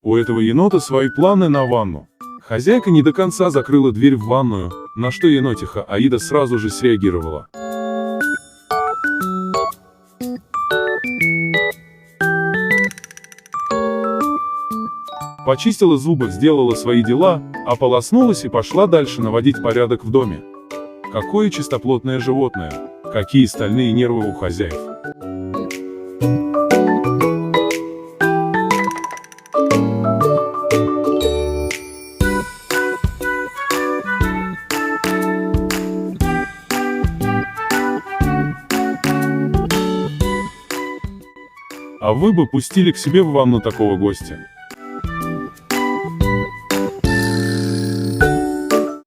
У этого енота свои планы на ванну. Хозяйка не до конца закрыла дверь в ванную, на что енотиха Аида сразу же среагировала. Почистила зубы, сделала свои дела, ополоснулась и пошла дальше наводить порядок в доме. Какое чистоплотное животное, какие стальные нервы у хозяев. А вы бы пустили к себе в ванну такого гостя?